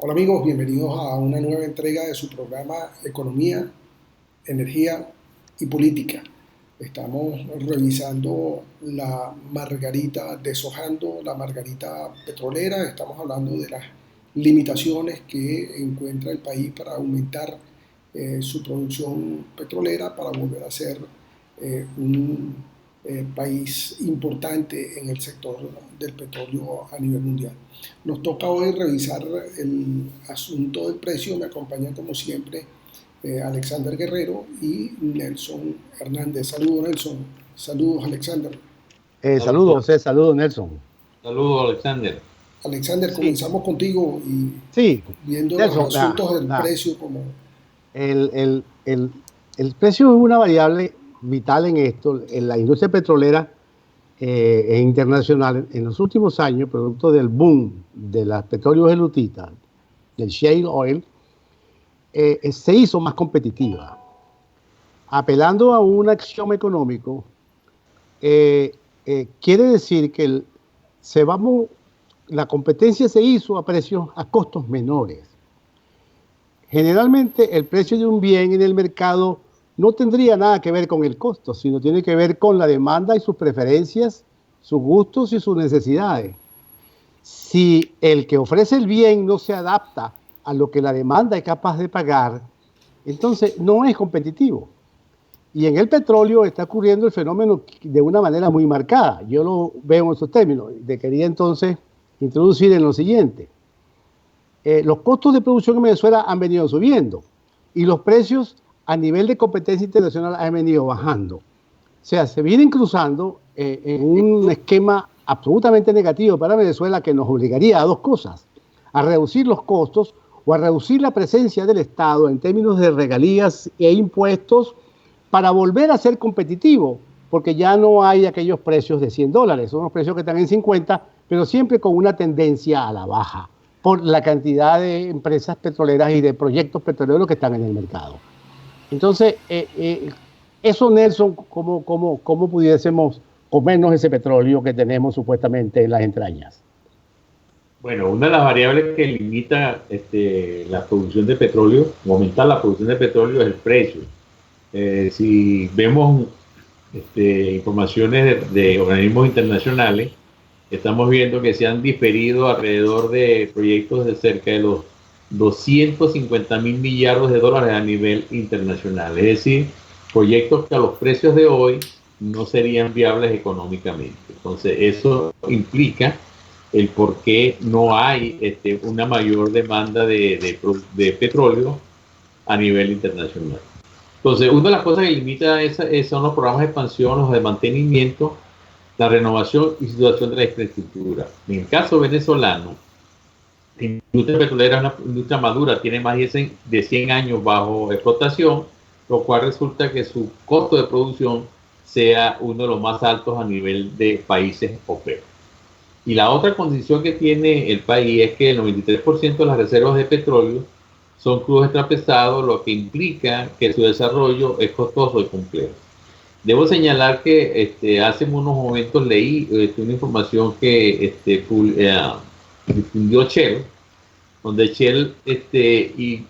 Hola amigos, bienvenidos a una nueva entrega de su programa Economía, Energía y Política. Estamos revisando la margarita, deshojando la margarita petrolera. Estamos hablando de las limitaciones que encuentra el país para aumentar su producción petrolera, para volver a ser un país importante en el sector del petróleo a nivel mundial. Nos toca hoy revisar el asunto del precio. Me acompañan como siempre Alexander Guerrero y Nelson Hernández. Saludos Nelson, saludos Alexander. Saludos, José, saludos, Nelson. Saludos, Alexander. Alexander, Sí, comenzamos contigo y sí, viendo los Nelson, asuntos del precio como... el, el, el, el precio es una variable vital en esto. En la industria petrolera e internacional, en los últimos años, producto del boom de las petróleos de lutita, del shale oil, se hizo más competitiva. Apelando a un axioma económico, quiere decir que la competencia se hizo a costos menores. Generalmente el precio de un bien en el mercado no tendría nada que ver con el costo, sino tiene que ver con la demanda y sus preferencias, sus gustos y sus necesidades. Si el que ofrece el bien no se adapta a lo que la demanda es capaz de pagar, entonces no es competitivo. Y en el petróleo está ocurriendo el fenómeno de una manera muy marcada. Yo lo veo en esos términos. Te quería entonces introducir en lo siguiente. Los costos de producción en Venezuela han venido subiendo y los precios a nivel de competencia internacional han venido bajando. O sea, se vienen cruzando en un esquema absolutamente negativo para Venezuela que nos obligaría a dos cosas: a reducir los costos o a reducir la presencia del Estado en términos de regalías e impuestos para volver a ser competitivo, porque ya no hay aquellos precios de $100, son los precios que están en 50, pero siempre con una tendencia a la baja, por la cantidad de empresas petroleras y de proyectos petroleros que están en el mercado. Entonces, eso, Nelson, ¿cómo pudiésemos comernos ese petróleo que tenemos supuestamente en las entrañas? Bueno, una de las variables que limita la producción de petróleo, aumentar la producción de petróleo, es el precio. Si vemos informaciones de organismos internacionales, estamos viendo que se han diferido alrededor de proyectos de cerca de los 250.000 millardos de dólares a nivel internacional. Es decir, proyectos que a los precios de hoy no serían viables económicamente. Entonces, eso implica el por qué no hay una mayor demanda de petróleo a nivel internacional. Entonces, una de las cosas que limita son los programas de expansión, los de mantenimiento, la renovación y situación de la infraestructura. En el caso venezolano, la industria petrolera es una industria madura, tiene más de 100 años bajo explotación, lo cual resulta que su costo de producción sea uno de los más altos a nivel de países OPEP. Y la otra condición que tiene el país es que el 93% de las reservas de petróleo son crudos extrapesados, lo que implica que su desarrollo es costoso y complejo. Debo señalar que hace unos momentos leí una información que difundió Shell, donde Shell y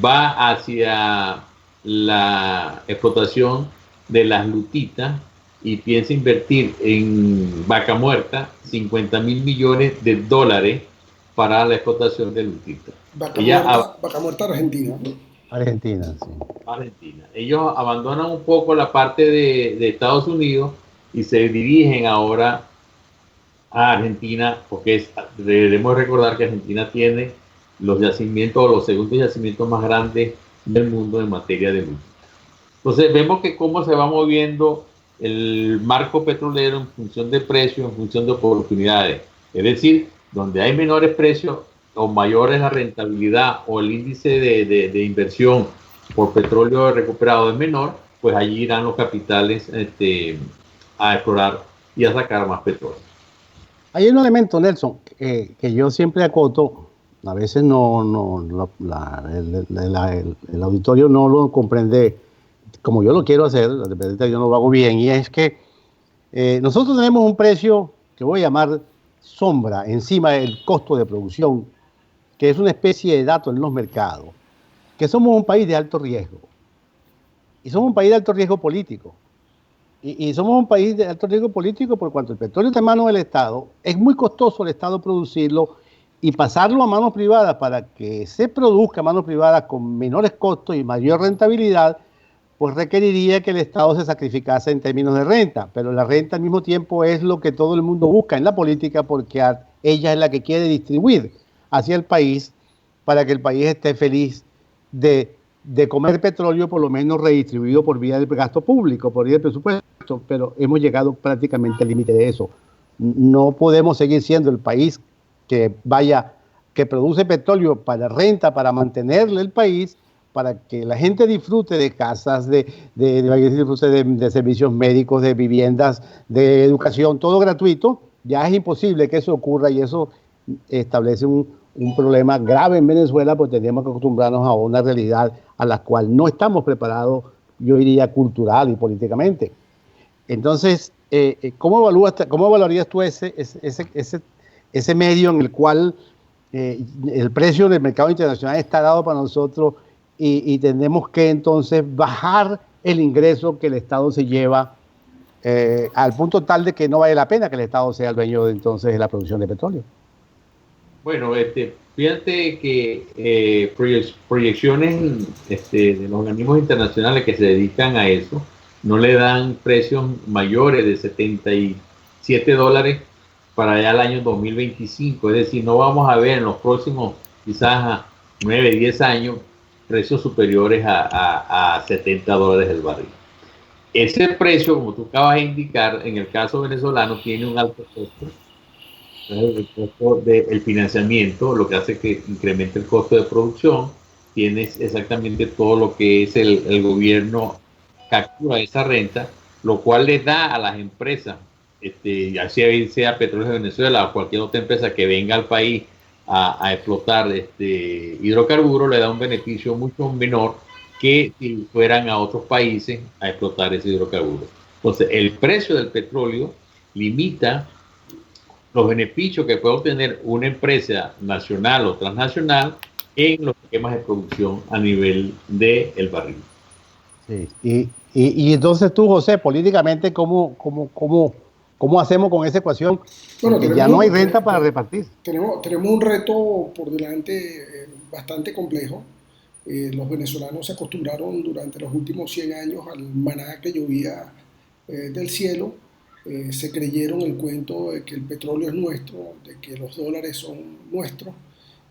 va hacia la explotación de las lutitas y piensa invertir en Vaca Muerta 50.000 millones de dólares para la explotación de lutitas. Vaca Muerta Argentina. Argentina, sí. Argentina. Ellos abandonan un poco la parte de Estados Unidos y se dirigen ahora a Argentina, porque debemos recordar que Argentina tiene los yacimientos, los segundos yacimientos más grandes del mundo en materia de luz. Entonces vemos que cómo se va moviendo el marco petrolero en función de precios, en función de oportunidades. Es decir, donde hay menores precios o mayores la rentabilidad o el índice de inversión por petróleo recuperado es menor, pues allí irán los capitales a explorar y a sacar más petróleo. Hay un elemento, Nelson, que yo siempre acoto, a veces el auditorio no lo comprende como yo lo quiero hacer, de repente yo no lo hago bien, y es que nosotros tenemos un precio que voy a llamar sombra encima del costo de producción que es una especie de dato en los mercados, que somos un país de alto riesgo. Y somos un país de alto riesgo político. Y somos un país de alto riesgo político por cuanto el petróleo está en manos del Estado. Es muy costoso el Estado producirlo y pasarlo a manos privadas para que se produzca a manos privadas con menores costos y mayor rentabilidad, pues requeriría que el Estado se sacrificase en términos de renta. Pero la renta al mismo tiempo es lo que todo el mundo busca en la política porque ella es la que quiere distribuir hacia el país para que el país esté feliz de comer petróleo, por lo menos redistribuido por vía del gasto público, por vía del presupuesto, pero hemos llegado prácticamente al límite de eso. No podemos seguir siendo el país que produce petróleo para renta, para mantenerle el país, para que la gente disfrute de casas, de servicios médicos, de viviendas, de educación, todo gratuito. Ya es imposible que eso ocurra y eso establece un problema grave en Venezuela, porque tenemos que acostumbrarnos a una realidad a la cual no estamos preparados, yo diría, cultural y políticamente. Entonces, ¿cómo evaluarías tú ese medio en el cual el precio del mercado internacional está dado para nosotros y tenemos que entonces bajar el ingreso que el Estado se lleva al punto tal de que no vale la pena que el Estado sea el dueño entonces de la producción de petróleo? Bueno, fíjate que proyecciones de los organismos internacionales que se dedican a eso no le dan precios mayores de $77 para allá el año 2025. Es decir, no vamos a ver en los próximos quizás 9, 10 años precios superiores a $70 el barril. Ese precio, como tú acabas de indicar, en el caso venezolano tiene un alto costo. El costo del financiamiento, lo que hace que incremente el costo de producción. Tienes exactamente todo lo que es el gobierno captura esa renta, lo cual le da a las empresas, ya sea Petróleos de Venezuela o cualquier otra empresa que venga al país a explotar hidrocarburos, le da un beneficio mucho menor que si fueran a otros países a explotar ese hidrocarburo. Entonces, el precio del petróleo limita los beneficios que puede obtener una empresa nacional o transnacional en los esquemas de producción a nivel del barril. Sí. Y entonces tú, José, políticamente, ¿cómo hacemos con esa ecuación? Bueno, porque ya no hay renta para repartir. Tenemos un reto por delante bastante complejo. Los venezolanos se acostumbraron durante los últimos 100 años al maná que llovía del cielo. Se creyeron el cuento de que el petróleo es nuestro, de que los dólares son nuestros.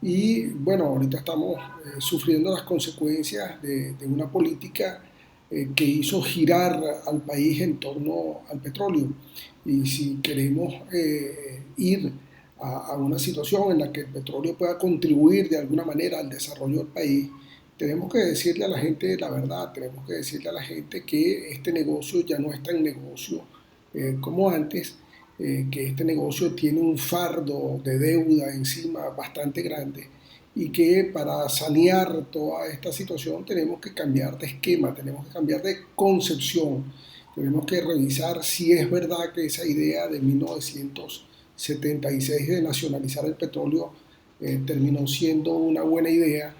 Y bueno, ahorita estamos sufriendo las consecuencias de una política que hizo girar al país en torno al petróleo. Y si queremos ir a una situación en la que el petróleo pueda contribuir de alguna manera al desarrollo del país, tenemos que decirle a la gente la verdad, tenemos que decirle a la gente que este negocio ya no es tan negocio como antes, que este negocio tiene un fardo de deuda encima bastante grande y que para sanear toda esta situación tenemos que cambiar de esquema, tenemos que cambiar de concepción, tenemos que revisar si es verdad que esa idea de 1976 de nacionalizar el petróleo terminó siendo una buena idea,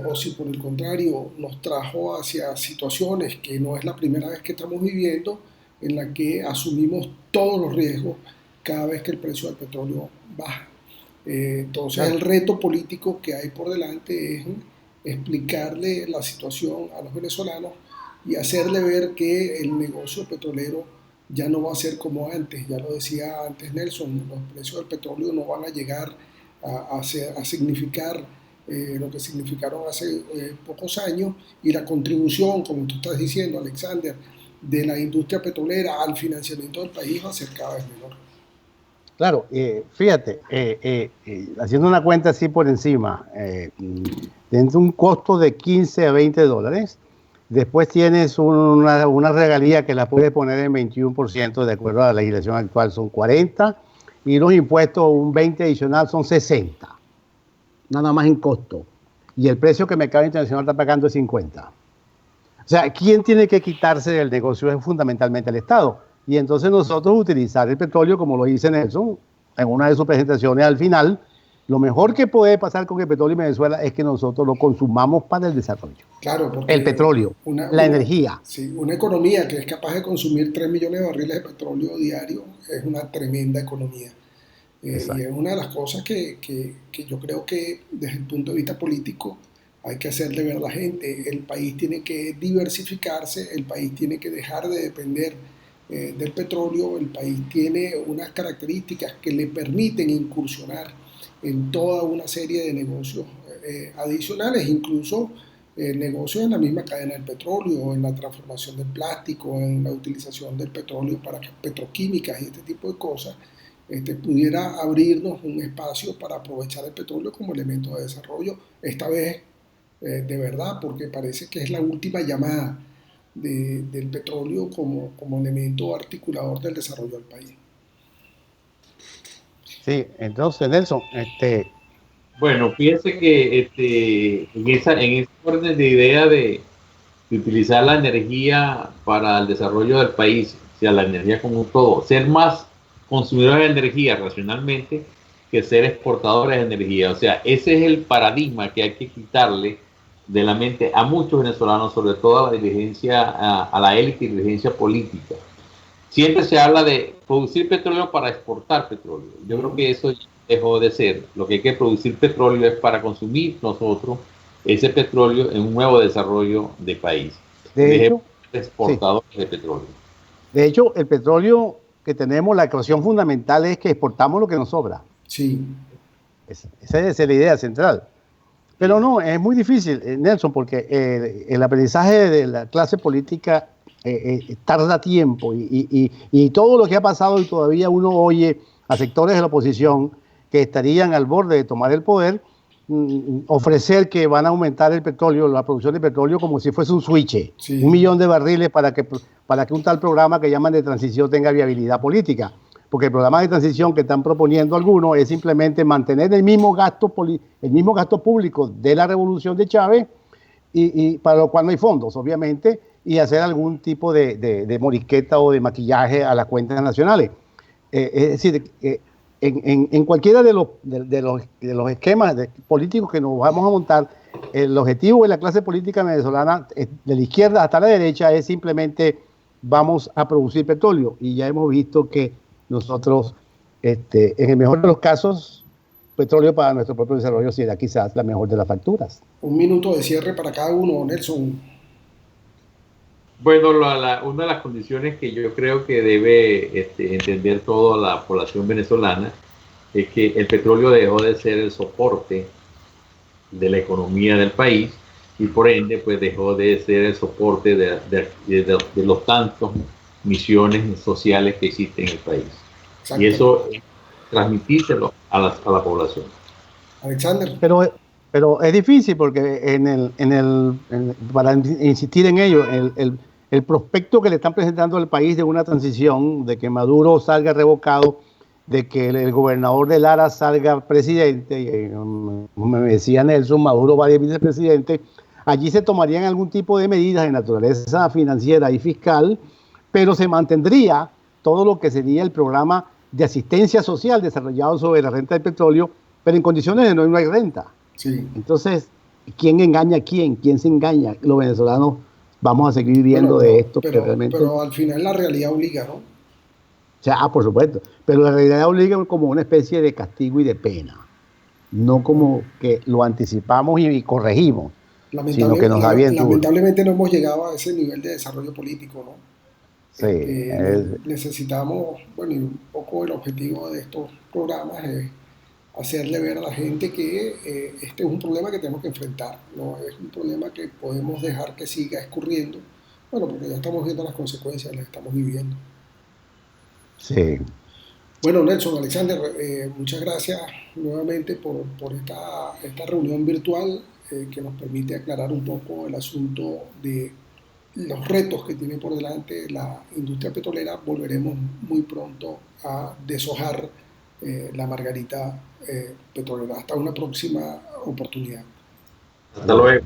o si por el contrario nos trajo hacia situaciones que no es la primera vez que estamos viviendo, en la que asumimos todos los riesgos cada vez que el precio del petróleo baja. Entonces el reto político que hay por delante es explicarle la situación a los venezolanos y hacerle ver que el negocio petrolero ya no va a ser como antes. Ya lo decía antes Nelson, los precios del petróleo no van a llegar a significar lo que significaron hace pocos años, y la contribución, como tú estás diciendo, Alexander, de la industria petrolera al financiamiento del país va a ser cada vez menor. Claro, fíjate, haciendo una cuenta así por encima, dentro de un costo de 15 a 20 dólares, después tienes una regalía que la puedes poner en 21%, de acuerdo a la legislación actual son 40, y los impuestos un 20 adicional son 60, nada más en costo, y el precio que el mercado internacional está pagando es 50. O sea, ¿quién tiene que quitarse del negocio? Es fundamentalmente el Estado. Y entonces nosotros utilizar el petróleo, como lo dice Nelson en una de sus presentaciones al final, Lo mejor que puede pasar con el petróleo en Venezuela es que nosotros lo consumamos para el desarrollo. Claro, porque El petróleo, la energía. sí, una economía que es capaz de consumir 3 millones de barriles de petróleo diario es una tremenda economía. Y es una de las cosas que yo creo que desde el punto de vista político hay que hacerle ver a la gente. El país tiene que diversificarse, el país tiene que dejar de depender del petróleo, el país tiene unas características que le permiten incursionar en toda una serie de negocios adicionales, incluso negocios en la misma cadena del petróleo, en la transformación del plástico, en la utilización del petróleo para petroquímicas y este tipo de cosas, pudiera abrirnos un espacio para aprovechar el petróleo como elemento de desarrollo, esta vez de verdad, porque parece que es la última llamada del petróleo como elemento articulador del desarrollo del país. Sí, entonces Nelson, Bueno, fíjense que en ese orden de idea de utilizar la energía para el desarrollo del país, o sea, la energía como un todo, ser más consumidores de energía racionalmente que ser exportadores de energía. O sea, ese es el paradigma que hay que quitarle de la mente a muchos venezolanos, sobre todo a la dirigencia, a la élite y dirigencia política. Siempre se habla de producir petróleo para exportar petróleo. Yo creo que eso dejó de ser. Lo que hay que producir petróleo es para consumir nosotros ese petróleo en un nuevo desarrollo de país. de hecho, exportadores de petróleo. De hecho, el petróleo que tenemos, la ecuación fundamental es que exportamos lo que nos sobra. Sí. Esa es la idea central. Pero no, es muy difícil, Nelson, porque el aprendizaje de la clase política tarda tiempo y todo lo que ha pasado y todavía uno oye a sectores de la oposición que estarían al borde de tomar el poder, ofrecer que van a aumentar el petróleo, la producción de petróleo como si fuese un switch, sí. 1 millón de barriles para que un tal programa que llaman de transición tenga viabilidad política. Porque el programa de transición que están proponiendo algunos es simplemente mantener el mismo gasto público de la revolución de Chávez y para lo cual no hay fondos, obviamente, y hacer algún tipo de morisqueta o de maquillaje a las cuentas nacionales. Es decir, en cualquiera de los esquemas políticos que nos vamos a montar, el objetivo de la clase política venezolana, de la izquierda hasta la derecha, es simplemente vamos a producir petróleo. Y ya hemos visto que nosotros, en el mejor de los casos, petróleo para nuestro propio desarrollo será quizás la mejor de las facturas. 1 minuto de cierre para cada uno, Nelson. Bueno, una de las condiciones que yo creo que debe entender toda la población venezolana es que el petróleo dejó de ser el soporte de la economía del país y por ende pues dejó de ser el soporte de los tantos misiones sociales que existen en el país. Y eso transmitírselo a la población. Alexander. Pero es difícil porque para insistir en ello, el prospecto que le están presentando al país de una transición, de que Maduro salga revocado, de que el gobernador de Lara salga presidente, me decía Nelson, Maduro va de vicepresidente, allí se tomarían algún tipo de medidas de naturaleza financiera y fiscal, pero se mantendría todo lo que sería el programa de asistencia social desarrollado sobre la renta del petróleo, pero en condiciones de no hay renta. Sí. Entonces, ¿quién engaña a quién? ¿Quién se engaña? Los venezolanos vamos a seguir viviendo de esto. Pero al final la realidad obliga, ¿no? O sea, por supuesto. Pero la realidad obliga como una especie de castigo y de pena. No como que lo anticipamos y corregimos, sino que nos da bien duro. Lamentablemente no hemos llegado a ese nivel de desarrollo político, ¿no? Sí. Necesitamos, bueno, y un poco el objetivo de estos programas es hacerle ver a la gente que este es un problema que tenemos que enfrentar, no es un problema que podemos dejar que siga escurriendo, bueno, porque ya estamos viendo las consecuencias, las estamos viviendo. Sí. Bueno, Nelson, Alexander, muchas gracias nuevamente por esta reunión virtual que nos permite aclarar un poco el asunto de los retos que tiene por delante la industria petrolera. Volveremos muy pronto a deshojar la margarita petrolera. Hasta una próxima oportunidad. Hasta luego.